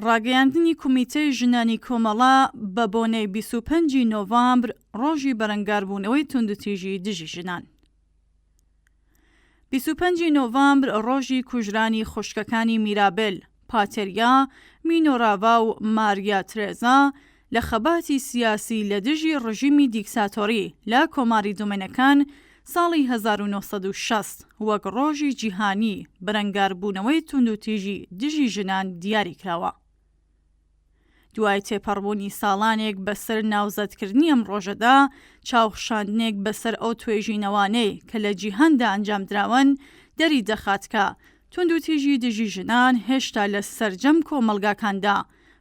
ڕاگەیاندنی کومیتەی ژنانی کۆمەڵا بە بۆنەی 25 نۆڤامبر ڕۆژی بەرەنگاربوونەوەی توندوتیژی دژی ژنان. 25 نۆڤامبر ڕۆژی کوژرانی خوشکەکانی میرابل، پاتریا، مینۆراڤا و ماریا ترێزا لە خەباتی سیاسی لە دژی ڕژیمی دیکتاتۆری لە کۆماری دومێنەکان ساڵی 1960 وەک ڕۆژی جیهانی بەرەنگاربوونەوەی توندوتیژی دژی ژنان دیاری کراوە. دوای تێپەڕبوونی ساڵانێک بەسەر ناوزەدکردنی ئەم ڕۆژەدا، چاوخشاندنێک بەسەر ئەو توێژینەوانەی کە لە جیهاندا ئەنجام دراون دەری دەخات کە توندوتیژی دژی ژنان هێشتا لە سەرجەم کۆمەلگاکاندا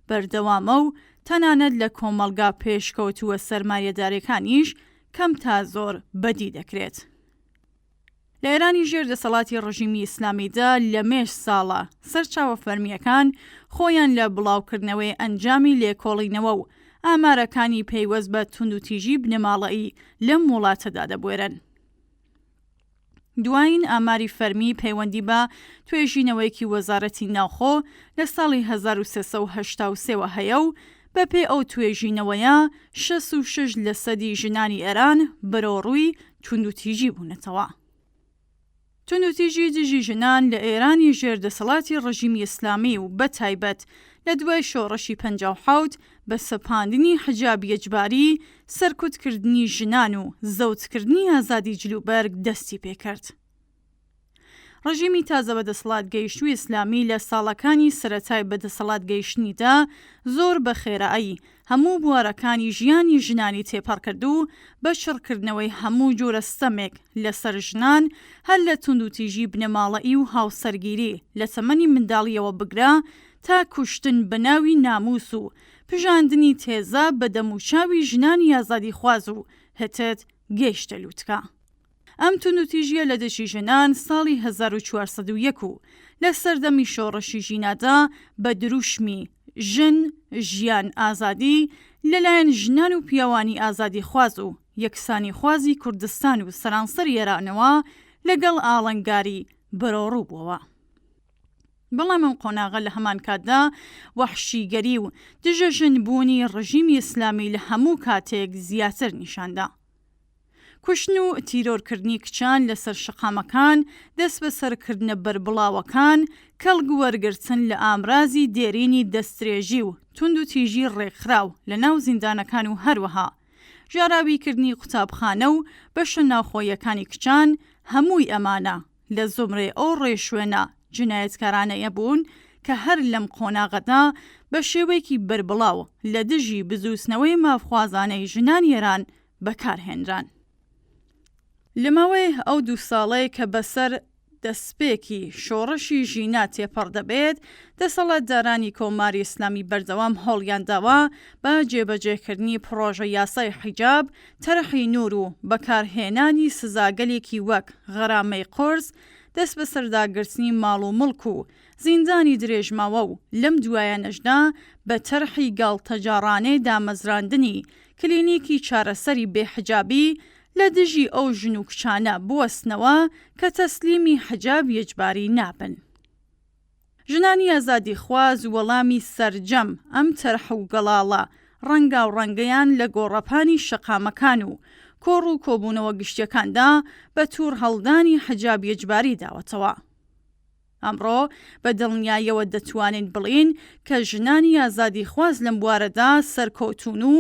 بەردەوامە و تەنانەت لە کۆمەلگا پێشکەوتووە سەرمایەدارەکانیش کەم تا زۆر بەدی دەکرێت. لە ئێرانی ژێر دەسەڵاتی ڕژیمی ئیسلامیدا لە مێش ساڵە سەرچاوە فەرمیەکان خۆیان لە بڵاوکردنەوەی ئەنجامی لێکۆڵینەوە و ئامارەکانی پەیوەست بە توندوتیژی بنەماڵەیی لەم وڵاتەدا دەبوێرن. دوایین ئاماری فەرمی پەیوەندی بە توێژینەوەیەکی وەزارەتی ناوخۆ لە ساڵی 1383 هەیە و بەپێ ئەو توێژینەوەیە 66% ژنانی ئێران بەرەوڕووی توندوتیژی بوونەتەوە. توندوتیژی دژی ژنان لە ئێرانی ژێر دەسەڵاتی ڕژیمی ئیسلامی و بەتایبەت لە دوای شۆڕەشی 57 بە سەپاندنی حجابی ئەجباری، سەرکوتکردنی ژنان و زەوتکردنی ئازادی جلوبەرگ دەستی پێکرد. ڕژیمی تازە بەدەسەڵات گەیشتووی ئیسلامی لە ساڵەکانی سەرەتای بەدەسەڵات گەیشتنیدا زۆر بە خێرایی هەموو بوارەکانی ژیانی ژنانی تێپەڕ کرد و بە شڕکردنەوەی هەموو جۆرە ستەمێک لەسەر ژنان هەر لە توندوتیژی بنەماڵەیی و هاوسەرگیری لە تەمەنی منداڵیەوە بگرا تا کوشتن بە ناوی ناموس و پژاندنی تێزە بە دەموچاوی ژنانی ئازادی خواز و هەتت گەیشتە لووتکە. ئەم توندوتیژیە لە دژی ژنان ساڵی 1401 و لە سەردەمی شۆڕەشی ژینادا بە دروشمی ژن، ژیان، ئازادی لەلایەن ژنان و پیاوانی ئازادی خواز و یەکسانی خوازی کوردستان و سەرانسەر ئێرانەوە لەگەڵ ئاڵنگاری بەرەوڕوو بووەوە. بەڵام ئەم قۆناغە لە هەمان کاتدا وەحشیگەری و دژە ژنبوونی ڕژیمی ئیسلامی لە هەموو کاتێک زیاتر نیشاندا. کوشتن و تیرۆرکردنی کچان لەسەر شقامەکان، دەست بە سەرکردنە بەربڵاوەکان، کەڵگ وەرگرتن لە ئامرازی دێرینی دەسترێژی و توندوتیژی ڕێکخراو لە ناو زیندانەکان و هەروەها ژاراویکردنی قوتابخانە و بەشە ناوخۆیەکانی کچان، هەمووی ئەمانە لە زۆمرێ ئەو ڕێشوێنە جنایەتکارانەیە بوون کە هەر لەم قۆناغەدا بە شێوەیەکی بەربڵاو لە دژی بزووسنەوەی مافخوازانەی ژنان ئێران بەکارهێنران. لەمەوەی ئەو 2 ساڵەی کە بەسەر دەستپێکی شۆڕەشی ژینا تێپەڕ دەبێت، دەسەڵاتدارانی کۆماری ئیسلامی بەردەوام هەوڵیانداوە بە جێبەجێکردنی پرۆژە یاسای حیجاب، تەرحی نور و بەکارهێنانی سزاگەلێکی وەک غەرامەی قورس، دەست بە سەرداگرتنی ماڵ و مڵک و زیندانی درێژماوە و لەم دوایانەشدا بە تەرحی گاڵتەجارانەی دامەزراندنی کلینیکی چارەسەری بێحجابی لە دژی ئەو ژن و کچانە بوەستنەوە کە تەسلیمی حجاب یەجباری نابن. ژنانی ئازادی خواز وەڵامی سەرجەم ئەم تەرح و گەڵاڵە ڕەنگا و ڕەنگەیان لە گۆڕەپانی شەقامەکان و کۆڕ و کۆبوونەوە گشتیەکاندا بە توور هەڵدانی حجاب یەجباری داوەتەوە. ئەمڕۆ بە دڵنیاییەوە دەتوانین بڵین کە ژنانی ئازادی خواز لەم بوارەدا سەرکەوتون و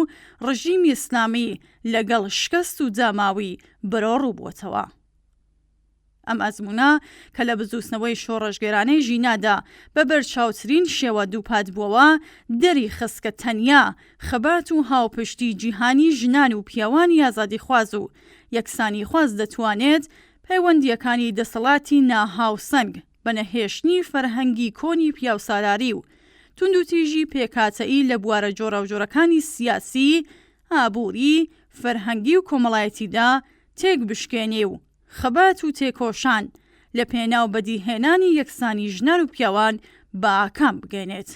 ڕژیمی ئیسلامی لەگەڵ شکست و داماوی بەرەوڕوو بووەتەوە. ئەم ئەزموونە کە لە بزووسنەوەی شۆڕەشگێرانەی ژینادا بە بەرچاوترین شێوە دووپات بووەوە، دەری خستکە تەنیا خەبات و هاوپشتی جیهانی ژنان و پیاوانی ئازادی خواز و یەکسانی خواز دەتوانێت پەیوەندیەکانی دەسەڵاتی ناهاوسەنگ بە نەهێشتنی فەرهەنگی کۆنی پیاوسالاری و توندوتیژی پێکاتەیی لە بوارە جۆرە و جۆرەکانی سیاسی، ئابووری، فەرهەنگی و کۆمەڵایەتیدا تێک بشکێنێ و خەبات و تێکۆشان لە پێناو بەدیهێنانی یەکسانی ژنان و پیاوان بە ئاکام بگەێنێت.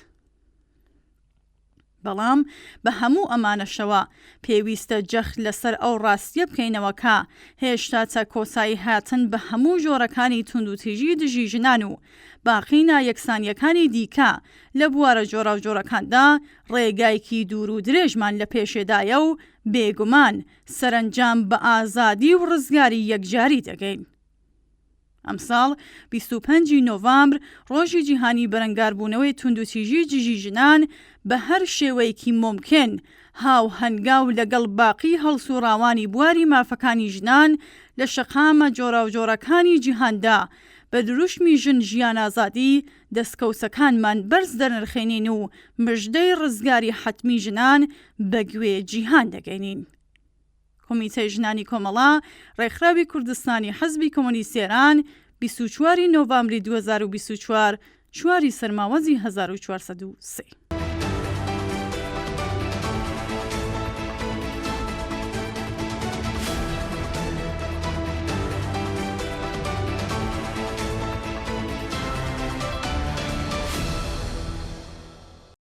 بەڵام بە هەموو ئەمانەشەوە پێویستە جەخت لەسەر ئەو ڕاستیە بکەینەوە کە هێشتا چە کۆسایی هاتن بە هەموو ژۆرەکانی توندوتیژی دژی ژنان و باقی نایەکسانیەکانی دیکە لە بوارە جۆرە و جۆرەکاندا ڕێگایکی دوور و درێژمان لە پێشێدایە و بێگومان سەرنجام بە ئازادی و ڕزگاری یەکجاری دەگەین. ئەمساڵ 25 نۆڤامبر ڕۆژی جیهانی بەرەنگاربوونەوەی توندوتیژی دژی ژنان بە هەر شێوەیەکی ممکن هاو هەنگاو لەگەڵ باقی هەڵسوڕاوانی بواری مافەکانی ژنان لە شەقامە جۆرە و جۆرەکانی جیهاندا بە دروشمی ژن ژیان ئازادی دەستکەوسەکانمان بەرز دەنرخێنین و مژدەی ڕزگاری حەتمی ژنان بەگوێ جیهان دەگەینین. کۆمیتەی ژنانی کۆمەڵا ڕێکخراوی کوردستانی حەزبی کۆمۆنیستی ئێران 24 نۆڤامبری 2024 چواری سەرماوەزی 1403